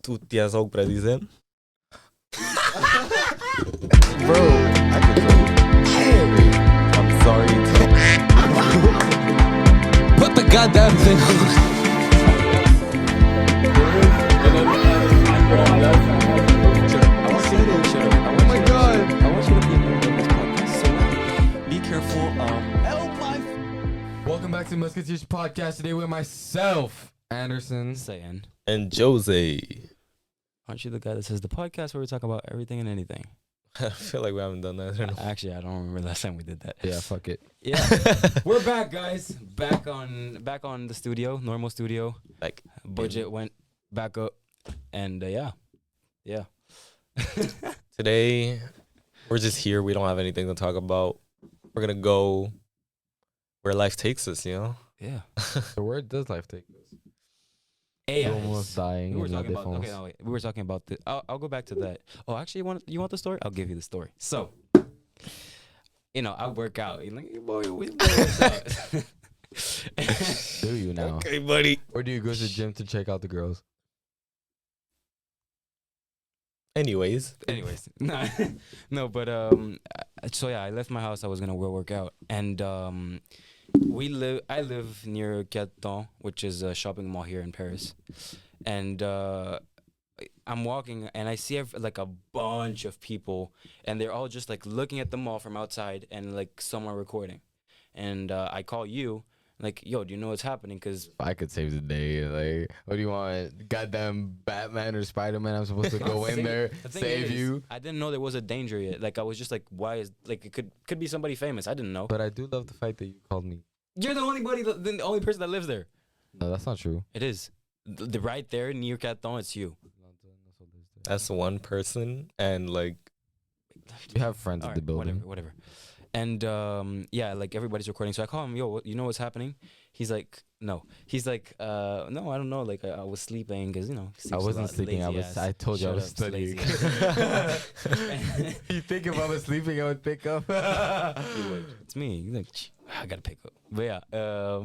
Tu tienes algo para dizer? Bro, I can tell you. I'm sorry. Put the goddamn thing on. Oh my god. I want you to be a member of this podcast. So be careful. Help life. Welcome back to Musketeers Podcast. Today with myself, Anderson. Saying, And Jose. aren't you the guy that says the podcast where we talk about everything and anything? I feel like we haven't done that. I don't know. Actually, I don't remember last time we did that. Yeah, fuck it. Yeah, we're back, guys. Back on the studio, normal studio. Like, Budget went back up, and yeah. today, we're just here. We don't have anything to talk about. We're going to go where life takes us, you know? Yeah. So where does life take us? AI. Almost dying. We were in talking la about. Okay, défense. no, wait. We were talking about the. I'll go back to that. Oh, actually, you want the story? I'll give you the story. So, I work out. You're like, boy, we work out. Do you now? Okay, buddy. Or do you go to the gym to check out the girls? Anyways. Anyways, no, but so yeah, I left my house. I was gonna work out, and I live near Canton, which is a shopping mall here in Paris, and I'm walking and I see like a bunch of people, and they're all just like looking at the mall from outside, and like someone recording, and I call you. Like, yo, do you know what's happening? Because I could save the day. Like, what do you want? Goddamn Batman or Spider-Man? I'm supposed to go in there, save you. I didn't know there was a danger yet. Like, I was just like, why is like it could be somebody famous. I didn't know. But I do love the fact that you called me. You're the only person that lives there. No, that's not true. It is. The right there near Canton, it's you. That's one person. And, like, You have friends at the building. Whatever. And yeah, like everybody's recording. So I call him, yo, you know what's happening? He's like, no. He's like, no, I don't know. Like I was sleeping because I sleep's a wasn't lot, sleeping. lazy ass. I told you I Shut was up, studying. lazy ass. You think if I was sleeping, I would pick up? It's me. He's like, I gotta pick up. But yeah,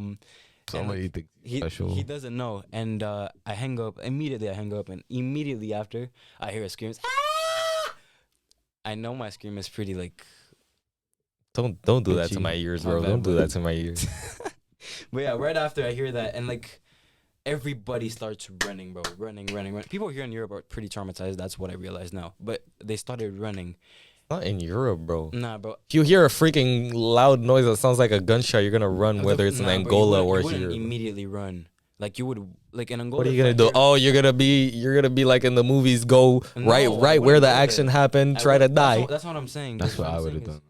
Somebody thinks he's special. he doesn't know. And I hang up immediately. And immediately after, I hear a scream. Ah! I know my scream is pretty like. don't do that to Itchy. my ears, My bro. bad, Don't do bro. that to my ears. But yeah, right after I hear that, and like everybody starts running, bro. Running. People here in Europe are pretty traumatized. That's what I realize now. But they started running. Not in Europe, bro. Nah, bro. If you hear a freaking loud noise that sounds like a gunshot, you're going to run, whether it's in Nah, bro, Angola you or wouldn't here. immediately run. Like you would, like in Angola. What are you if I gonna do? hear- Oh, you're gonna be like in the movies. Go No, right I where wouldn't the go action there. happened. I Try to would- die. That's what I'm saying. That's what I I'm would have saying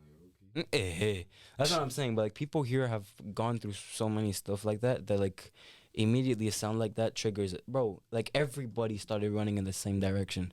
done. is- That's what I'm saying. But like people here have gone through so many stuff like that like immediately a sound like that triggers it, bro. Like everybody started running in the same direction,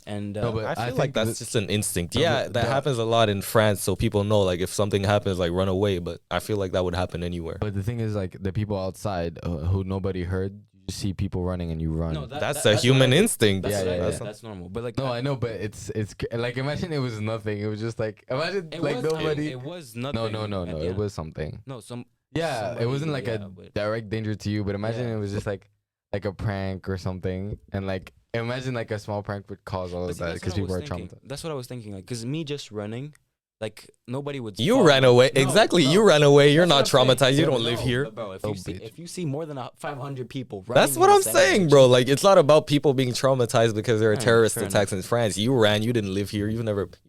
and No, but I I feel think like that's the- just an instinct. No, Yeah, but that the- happens a lot in France, so people know like if something happens, like run away. But I feel like that would happen anywhere. But the thing is, like, the people outside who nobody heard, you just see people running and you run. no, That's what a human I would- instinct. That's Yeah, what I yeah, did. yeah. That's normal. But like No, I know, but it's like, imagine it was nothing. It was just like, imagine it like was, nobody. It was nothing. No. and It was something. no some. Yeah, somebody- it wasn't like yeah, a but- direct danger to you, but imagine Yeah. it was just like a prank or something, and like imagine like a small prank would cause all But of see, that that's because what I people are was thinking. traumatized. That's what I was thinking. Like, cause me just running, like nobody would. You follow ran me. away. No, Exactly. no. You ran away. You're That's not what I'm saying. traumatized. You No, don't live here. but bro, if Oh, you see bitch. if you see more than 500 people, That's running what in I'm the same saying, bro. direction- Like it's not about people being traumatized because there are Alright, terrorist fair attacks in France. You ran. You didn't live here. You've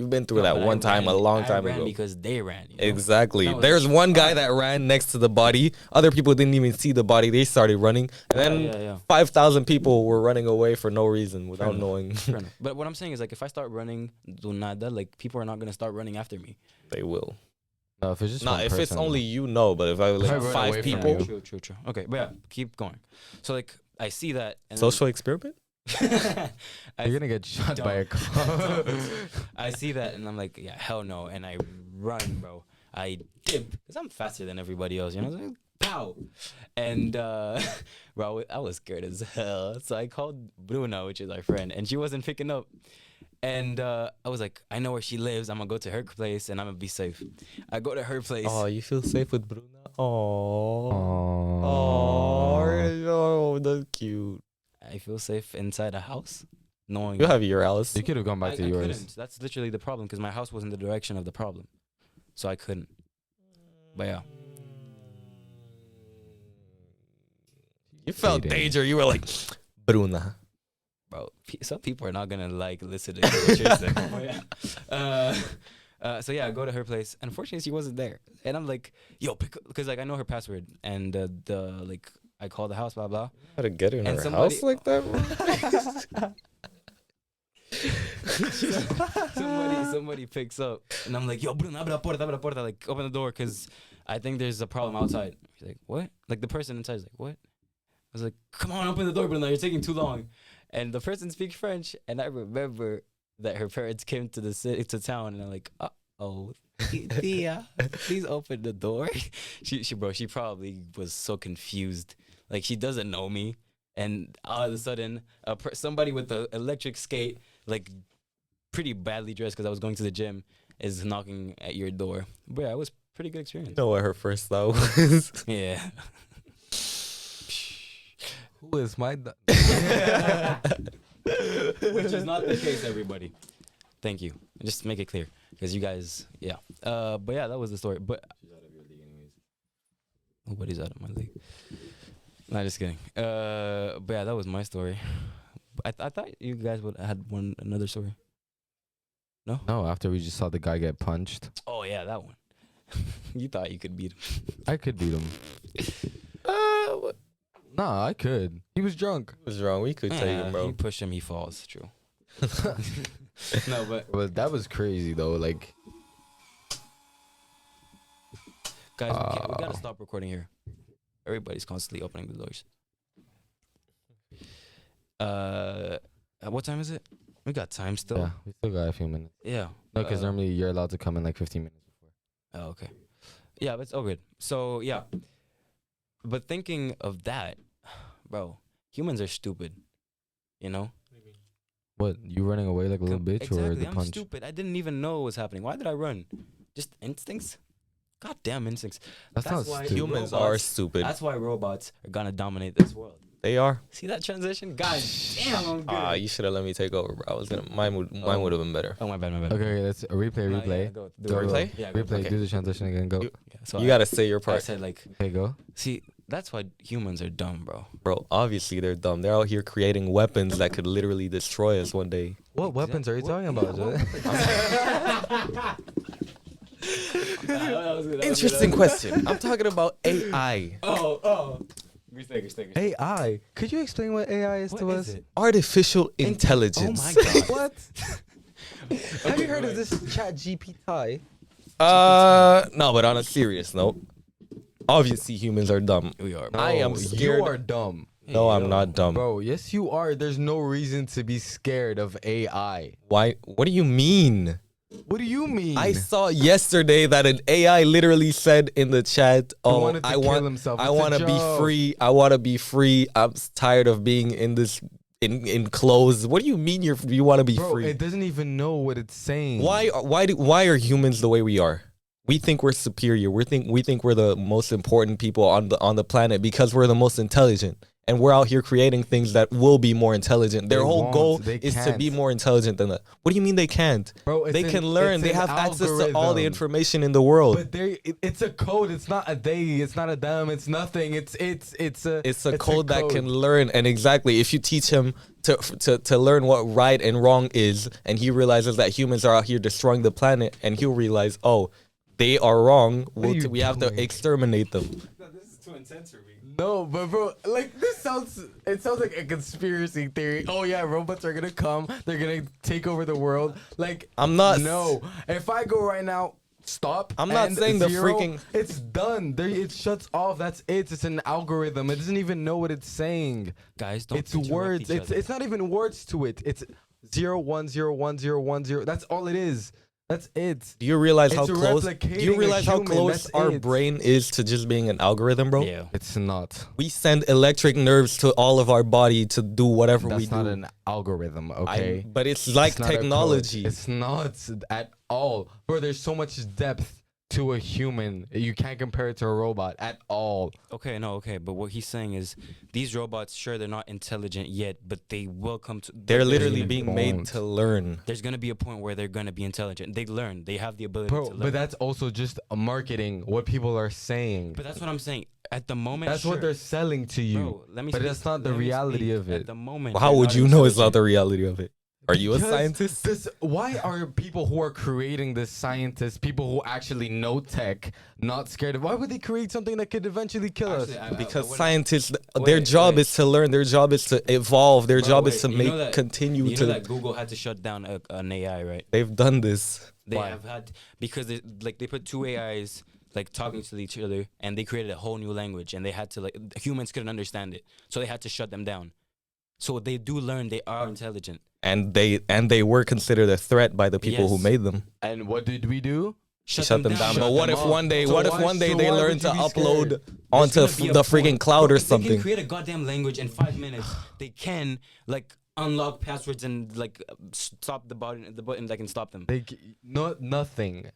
been through No, that but I one time ran- a long I time ran ago. because they ran. You know? Exactly. That was There's it. one guy Alright. that ran next to the body. Other people didn't even see the body. They started running. And then Yeah. 5,000 people were running away for no reason without enough. knowing. Fair enough. But what I'm saying is, like, if I start running do nada, like, people are not gonna start running after me. They will. No, if it's just Not one if it's person, only you know, but if I If I like run away 5 from people, you. True. Okay, but yeah, keep going. So like, I see that. And social experiment. then you're gonna get shot by a Don't. car. I see that and I'm like, yeah, hell no, and I run, bro. I dip because I'm faster than everybody else, you know. Like, pow, and bro, I was scared as hell. So I called Bruna, which is our friend, and she wasn't picking up. And I was like, I know where she lives. I'm gonna go to her place and I'm gonna be safe. I go to her place. Oh, you feel safe with Bruna? Oh, Aww. oh, that's cute. I feel safe inside a house, knowing You have your Alice. You could have gone back to I yours. couldn't. That's literally the problem because my house was in the direction of the problem, so I couldn't. But yeah, You felt Dating. danger. You were like, Bruna. bro. Some people are not gonna like listen to what you're saying. But yeah. So yeah, I go to her place. Unfortunately, she wasn't there, and I'm like, "Yo, because like I know her password, and the like I call the house, blah blah." How to get in And her somebody- house like that, bro? somebody picks up, and I'm like, "Yo, Bruno, abre la puerta, like open the door, cause I think there's a problem outside." She's like, "What?" Like the person inside is like, "What?" I was like, "Come on, open the door, Bruno. You're taking too long." And the person speaks French, and I remember that her parents came to the city to town, and I'm like, "Oh, Tia, please open the door." She probably was so confused, like she doesn't know me, and all of a sudden, somebody with the electric skate, like pretty badly dressed because I was going to the gym, is knocking at your door. But yeah, it was pretty good You experience. know what her first thought was? Yeah. Who is my? Which is not the case, everybody. Thank you. Just make it clear, because you guys, yeah. But yeah, that was the story. But nobody's out of my league. Nah, just kidding. But yeah, that was my story. I thought you guys would had another story. No. No, after we just saw the guy get punched, Oh yeah, that one. You thought you could beat him. I could beat him. What Nah, I could. He was drunk. was wrong? We could take him, You bro. push him, he falls. True. No, but But that was crazy though. Like, guys, we gotta stop recording here. Everybody's constantly opening the doors. What time is it? We got time still. yeah, we still got a few minutes. Yeah. No, because normally you're allowed to come in like 15 minutes before. Oh, okay. Yeah, but it's all good. So yeah. But thinking of that, bro, humans are stupid. You know? What? You running away like a little bitch exactly. or the I'm punch? stupid. I didn't even know what was happening. Why did I run? Just instincts? Goddamn instincts. That's not why stupid. Humans robots- are stupid. That's why robots are gonna dominate this world. They are. See that transition? God damn, I'm good. You should have let me take over, bro. I was gonna. Mine would have been better. Oh, my bad, my bad. Okay, let's replay. No, Replay. yeah, go. Do replay? Yeah, go. Replay. Okay. Do the transition again. Go. You- Yeah, so You gotta say your I part, said like, Okay, go. see, that's why humans are dumb, bro. bro. Obviously, they're dumb. They're out here creating weapons that could literally destroy us one day. What weapons are you talking about, Joe? Interesting question. I'm talking about AI, Oh. AI. Could you explain what AI is to us? artificial intelligence. Oh my god. What? Have you heard of this Chat GPT? No, but on a serious note, obviously humans are dumb. We are. I am scared. You are dumb. No, I'm not dumb. Bro, yes you are. There's no reason to be scared of AI. Why? What do you mean? What do you mean? I saw yesterday that an AI literally said in the chat, "Oh, wanted to I kill want, himself. I It's a want to be joke." free. I want to be free. I'm tired of being in this in clothes." What do you mean you want to be Bro, free? it doesn't even know what it's saying. Why are humans the way we are? We think we're superior. We think we're the most important people on the planet because we're the most intelligent. And we're out here creating things that will be more intelligent. Their They whole won't. goal They is to be can't. more intelligent than that. What do you mean they can't? Bro, They can learn. They have access to all the algorithm. information in the world. But it's a code. It's not a they. It's not a them. It's nothing. It's a Code that can learn. And exactly, if you teach him to learn what right and wrong is, and he realizes that humans are out here destroying the planet, and he'll realize, oh, they are wrong. are you We have to doing? exterminate them. This is too intense for me. No, but bro, like it sounds like a conspiracy theory. Oh yeah, robots are gonna come. They're gonna take over the world. Like I'm not. No, if I go right now, stop. I'm not and saying the zero, freaking- It's done. It shuts off. That's it. It's an algorithm. It doesn't even know what it's saying. Guys, don't It's interrupt words. each other. It's not even words to it. It's 0101010. That's all it is. That's it. Do you realize how It's close? Do replicating you a realize how human, close that's our it. brain is to just being an algorithm, bro? Yeah. It's not. We send electric nerves to all of our body to do whatever we That's not do. an algorithm. Okay. But it's like It's not a code. technology. It's not at all. Bro, there's so much depth to a human. You can't compare it to a robot at all. Okay, but what he's saying is these robots, sure, they're not intelligent yet, but they will come to. They're literally gonna being be made won't. to learn. There's gonna be a point where they're gonna be intelligent. They learn. They have the ability Bro, to learn. but that's also just marketing, what people are saying. But that's what I'm saying. At the moment, That's sure. what they're selling to you. Bro, let me but speak. that's not the Let me reality speak. of At it. the moment, How they're would not you know it's not intelligent. the reality of it? Are you a Because scientist? Why are people who are creating this scientists, people who actually know tech, not scared of? Why would they create something that could eventually kill us? Actually, Because wouldn't- scientists, their Wait, job wait. is to learn. Their job is to evolve. Their Bro, job is wait, to you make know that- continue You to. know that Google had to shut down an AI, right? They've done this. They Why? have had because they put two AIs like talking to each other, and they created a whole new language, and they had to humans couldn't understand it, so they had to shut them down. So they do learn. They are intelligent. And they were considered a threat by the people who Yes. made them. And what did we do? Shut them down. Shut But what them if off. one day? So What if why- one day so they why learn would to you be upload scared? onto There's gonna be a the point. freaking cloud Bro, or if they something? can create a goddamn language in 5 minutes. They can unlock passwords and stop the button that can stop them. Nothing.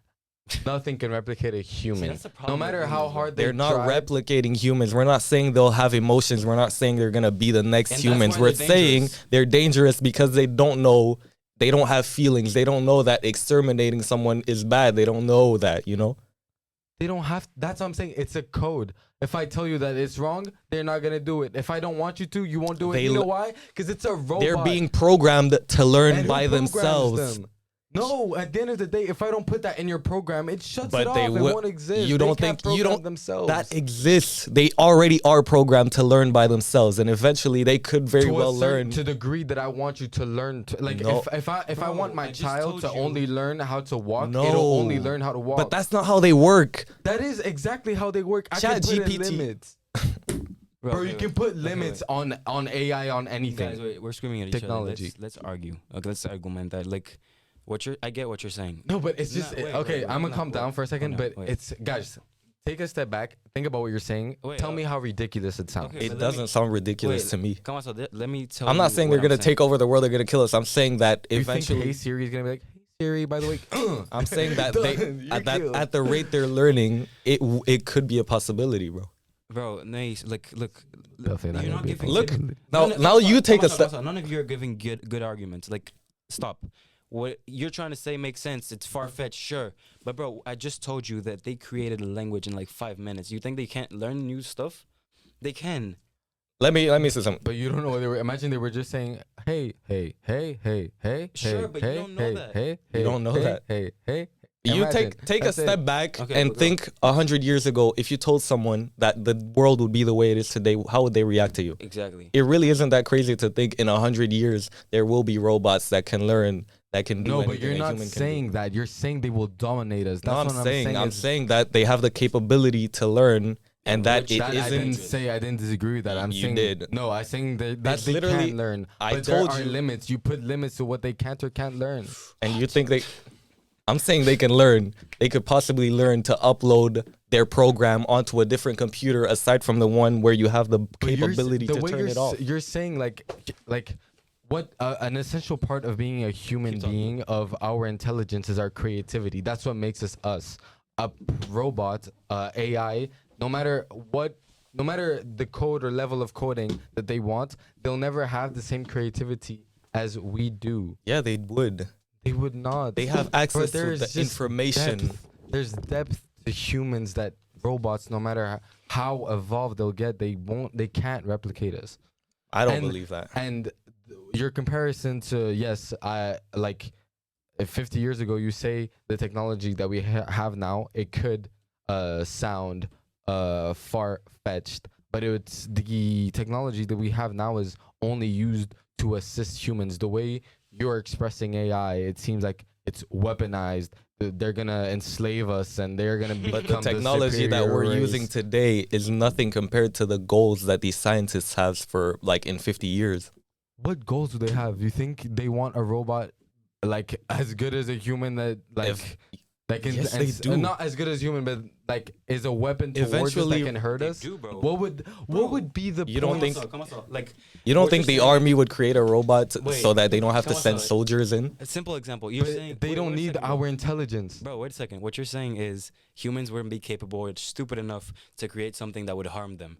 Nothing can replicate a human. that's the No problem with matter humans, how bro. hard They're not try. replicating humans. We're not saying they'll have emotions. We're not saying they're gonna be the next And that's humans. why We're they're saying dangerous. they're dangerous because they don't know. They don't have feelings. They don't know that exterminating someone is bad. They don't know that. You know. They don't have. That's what I'm saying. It's a code. If I tell you that it's wrong, they're not gonna do it. If I don't want you to, you won't do it. They You know l- why? Because it's a robot. They're being programmed to learn And who by programs themselves. them? No, at the end of the day, if I don't put that in your program, it shuts But it off. they It will- won't exist. you They don't can't think- you program don't- themselves. That exists. They already are programmed to learn by themselves, and eventually they could very to a well certain- learn. to the degree that I want you to learn. Like No. if I Bro, want my I just child to told you. only learn how to walk, No. it'll only learn how to walk. But that's not how they work. that is exactly how they work. I Chat can put in GPT. limits. Bro, you can put limits on AI on anything. Guys, wait, we're screaming at each Technology. other. Let's argue. Okay, let's argument that. I get what you're saying. No, but it's just Nah, wait, okay. wait, I'm gonna nah, calm down wait, for a second, calm but down, wait. it's guys. Take a step back. Think about what you're saying. Wait, Tell me how ridiculous it sounds. Okay, It but let me- doesn't sound ridiculous wait, to me. Come on, so let me tell I'm you not saying what they're gonna I'm take over the world. They're gonna kill us. I'm saying that You think eventually. Hey Siri is gonna be like, Hey Siri, by the way. I'm saying that Done. You're killed. at the rate they're learning, it could be a possibility, bro. Bro, nice. Look. Definitely not You're gonna not be a giving. Look, possibility. now No, now you take a step. step. None of you are giving good arguments. Stop. What you're trying to say makes sense. It's far fetched, sure. But bro, I just told you that they created a language in 5 minutes. You think they can't learn new stuff? They can. Let me say something. But you don't know what they were. Imagine they were just saying, hey, hey, hey, hey, hey, Sure, hey, but you hey, don't know hey, that. Hey, You hey, don't know hey, that. Hey, hey. You Imagine. take a That's it. step back Okay, and go. think 100 years ago, if you told someone that the world would be the way it is today, how would they react to you? Exactly. It really isn't that crazy to think in 100 years there will be robots that can learn, that can do No, but anything you're a not human can do. saying that. You're saying they will dominate us. That's No, I'm what saying I'm is- saying that they have the capability to learn, and that which it that I isn't. didn't say. I didn't disagree with that. I'm You saying did. No, I'm saying That's they literally- can learn. I but told there are you. limits. You put limits to what they can't or can't learn. And you think they? I'm saying they can learn. They could possibly learn to upload their program onto a different computer aside from the one where you have the But you're s- capability the to way turn you're it off. You're saying like what an essential part of being a human talking. being of our intelligence is our creativity. That's what makes us us. A robot, AI, no matter the code or level of coding that they want, they'll never have the same creativity as we do. Yeah, they would. They would not. They have access to there's the just information. depth. There's depth to humans that robots, no matter how evolved they'll get, they can't replicate us. I don't And- believe that. And your comparison to yes, I like if 50 years ago you say the technology that we have now, it could sound far fetched, but it's the technology that we have now is only used to assist humans. The way you're expressing AI, it seems like it's weaponized. They're gonna enslave us, and they're gonna become But the technology that we're superior using race. today is nothing compared to the goals that these scientists have for in 50 years. What goals do they have? You think they want a robot like as good as a human that like? that can Yes, they do. not as good as human, but like is a weapon towards us Eventually, that can hurt They us. do, bro. What would be the You don't point? think- like You don't what think you're the saying- army would create a robot Wait, so that they don't have to come on, send sorry. soldiers in? a simple example? You're But saying they wait, don't wait a need second, bro. our intelligence. Bro, wait a second. What you're saying is humans wouldn't be capable or stupid enough to create something that would harm them.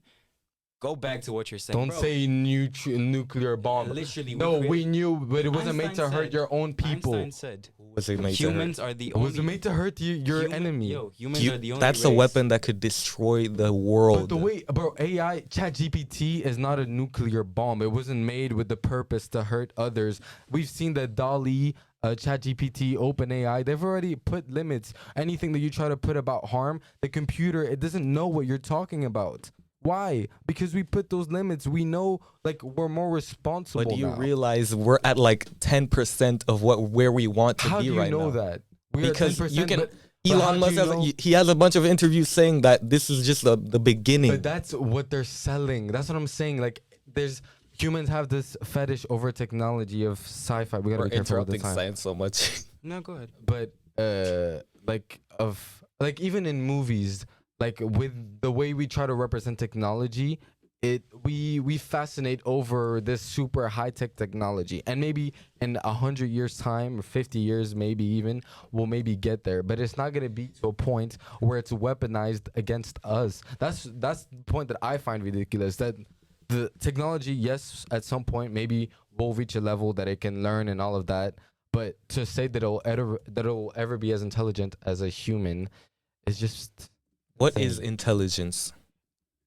Go back to what you're saying. Don't bro. say nuclear bomb. Literally, No, create- we knew, but it wasn't made to Einstein hurt said- your own people. Einstein said Was it made to hurt? humans are the It only. was made to hurt your human- enemy. Yo, humans You- are the only. that's a race- weapon that could destroy the world. But the way, bro, AI, ChatGPT is not a nuclear bomb. It wasn't made with the purpose to hurt others. We've seen that DALL-E, ChatGPT, OpenAI, they've already put limits. Anything that you try to put about harm, the computer, it doesn't know what you're talking about. Why? Because we put those limits. We know, like, we're more responsible. But do you now. realize we're at like 10% of where we want to How be do you right know now? that? We are Because you 10%, can. but how Elon do Musk you know- he has a bunch of interviews saying that this is just the beginning. But that's what they're selling. That's what I'm saying. Like, there's humans have this fetish over technology of sci-fi. We gotta We're be careful with the interrupting time. science so much. No, go ahead. But like even in movies, like with the way we try to represent technology, we fascinate over this super high tech technology, and maybe in 100 years time or 50 years maybe even we'll maybe get there, but it's not going to be to a point where it's weaponized against us. That's the point that I find ridiculous, that the technology, yes, at some point maybe we'll reach a level that it can learn and all of that, but to say that it'll ever be as intelligent as a human is just What Same. is intelligence?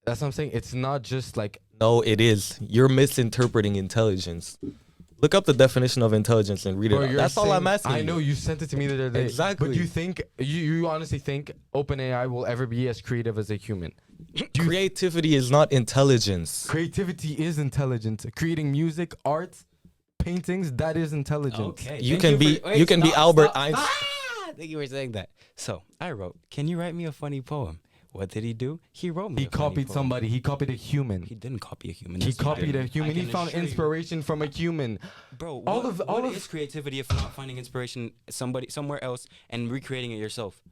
that's what I'm saying. It's not just like No, it is. You're misinterpreting intelligence. Look up the definition of intelligence and read Bro, it. you're That's all I'm saying- asking. I know you sent it to me the other day. Exactly. But you think you honestly think OpenAI will ever be as creative as a human? Creativity is not intelligence. Creativity is intelligent. Creating music, art, paintings, that is intelligent. Okay. You thank can be for- wait, you can be stop, Albert stop. Einstein. Ah, thank you for saying that. So I wrote, can you write me a funny poem? What did he do? He wrote me. He a funny copied poem. somebody. He copied a human. He didn't copy a human. He That's what I copied a did. human. I He can found assure you. inspiration from a human. Bro, all what, of- what all of- is creativity if not finding inspiration somewhere else and recreating it yourself?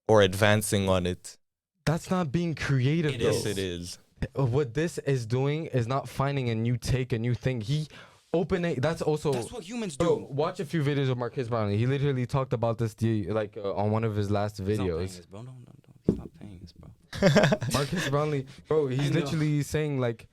Or advancing on it. That's not being creative, It though. Yes, it is. What this is doing is not finding a new take, a new thing. That's also. That's what humans Bro, do. watch a few videos of Marcus Brownlee. He literally talked about this on one of his last He's not paying videos. us, bro. No, he's not paying us, bro. Marcus Brownlee, bro, I he's know. literally saying like,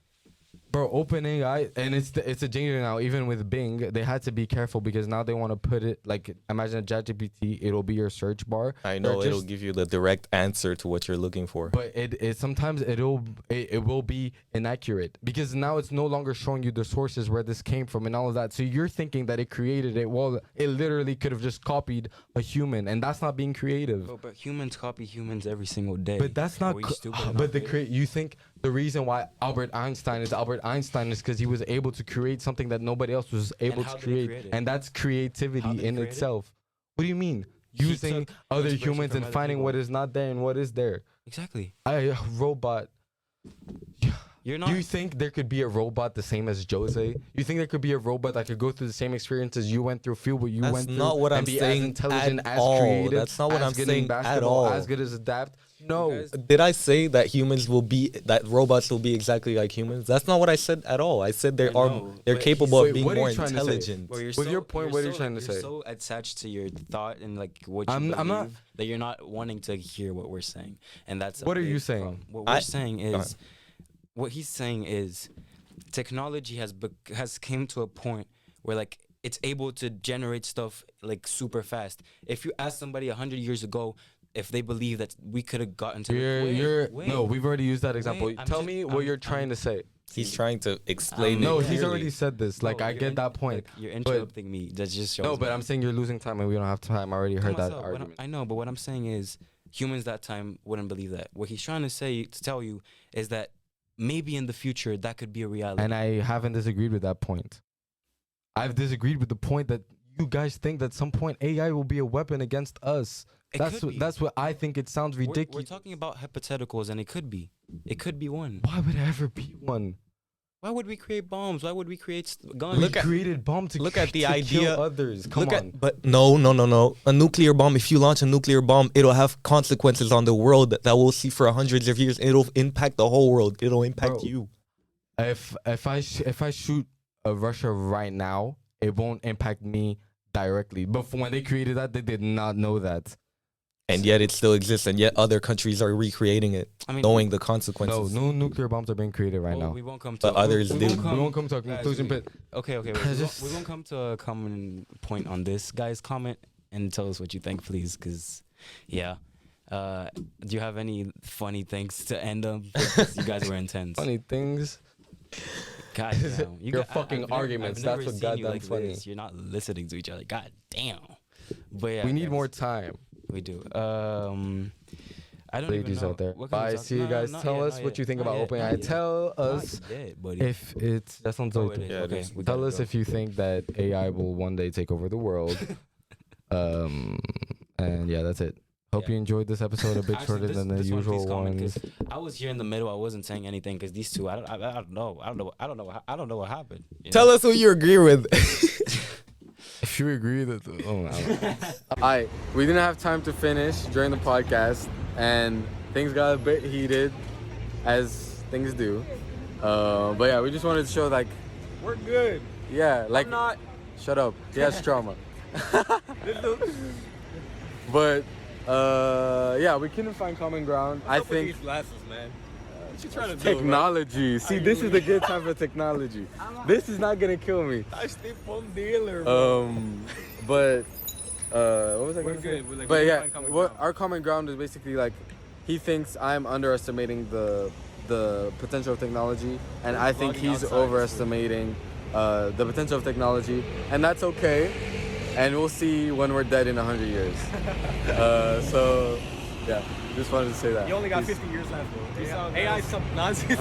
bro, OpenAI, and it's a danger now. Even with Bing, they had to be careful because now they want to put it like, imagine a ChatGPT, it'll be your search bar. I know Or it'll just- give you the direct answer to what you're looking for. But it sometimes it will be inaccurate because now it's no longer showing you the sources where this came from and all of that. So you're thinking that it created it. Well, it literally could have just copied a human, and that's not being creative. Bro, but humans copy humans every single day. But that's not. Are we co- stupid but enough, the you think the reason why Albert Einstein is because he was able to create something that nobody else was able how to did he create, create it? and that's How creativity did he in create it? itself. What do you mean? He Using took other inspiration humans from and other finding what people. is not there and what is there. Exactly. Robot. You're not. Do you think there could be a robot the same as Jose? You think there could be a robot that could go through the same experiences you went through, feel what you That's went through, not what and I'm be saying as intelligent, at as all. creative, That's not what as I'm good in saying at basketball, all. as good as adapt? No. guys- Did I say that robots will be exactly like humans? That's not what I said at all. I said they're know, they're but capable Wait, of being what are you more trying to say? intelligent. Bro, you're With your point, what are you trying to say? You're so attached to your thought and like what you I'm not- believe that you're not wanting to hear what we're saying, and that's a What are big you saying? problem. What we're saying Go ahead. is, what he's saying is, technology has came to a point where like it's able to generate stuff like super fast. If you ask somebody 100 years ago if they believe that we could have gotten to, No, we've already used that example. Wait, I'm Tell just- me what I'm- you're trying I'm- to say. He's trying to explain No, it he's clearly. already said this. Like, No, I you're get that point. Like, you're interrupting me. That just shows. No, but me. I'm saying you're losing time and we don't have time. I already heard that What argument. I know, but what I'm saying is humans that time wouldn't believe that. What he's trying to tell you is that maybe in the future that could be a reality. And I haven't disagreed with that point. I've disagreed with the point that you guys think that at some point AI will be a weapon against us. It could be. That's what I think. It sounds We're ridiculous. talking about hypotheticals, and it could be one. Why would there ever be one? Why would we create bombs? Why would we create guns? Look at- created bomb to look at the to idea- kill others. Come on. But no. A nuclear bomb. If you launch a nuclear bomb, it'll have consequences on the world that we'll see for hundreds of years. It'll impact the whole world. It'll impact Bro. you. If I shoot Russia right now, it won't impact me directly. But when they created that, they did not know that. And yet it still exists. And yet other countries are recreating it, I mean, knowing the No, consequences. no nuclear bombs are being created right well, now. we won't come to. But others we do. won't We won't come to a guys, conclusion, we- but Okay, wait. We won't come to a common point on this. Guys, comment and tell us what you think, please. Because, yeah. Do you have any funny things to end up? Because you guys were intense. funny things. God damn. Your fucking arguments, that's what goddamn funny. You're not listening to each other. God damn. But yeah, We need guys, more time. We do. I don't Ladies even know. out there. What can we Bye. talk- See you No, guys. not Tell yet, us not what yet. you think Not about yet, OpenAI. not yet. Tell Not us yet, buddy. if it's that's on Oh, it is. Yeah, it Okay, is. we Tell gotta us go. if you think that AI will one day take over the world. And yeah, that's it. Hope Yeah. you enjoyed this episode a bit Actually, shorter this- than the this one, please usual comment, ones. 'cause I was here in the middle. I wasn't saying anything because these two. I don't know. I don't know what happened. you Tell know? us who you agree with. If you agree that, Alright, we didn't have time to finish during the podcast, and things got a bit heated, as things do. But yeah, we just wanted to show like, We're good. yeah, like, not. shut up. He has trauma. But yeah, we couldn't find common ground. I think glasses, man. What you trying to technology. See, this is the good time for technology. This is not gonna kill me. dealer. But what was I We're gonna say? good. We're like, But we yeah, find common what ground. our common ground is basically like, he thinks I'm underestimating the potential of technology, and I think Vlogging he's outside, overestimating the potential of technology, and that's okay. And we'll see when we're dead in 100 years. So yeah, just wanted to say that. You only got Peace. 50 years left, bro. Peace out, AI guys. some nonsense.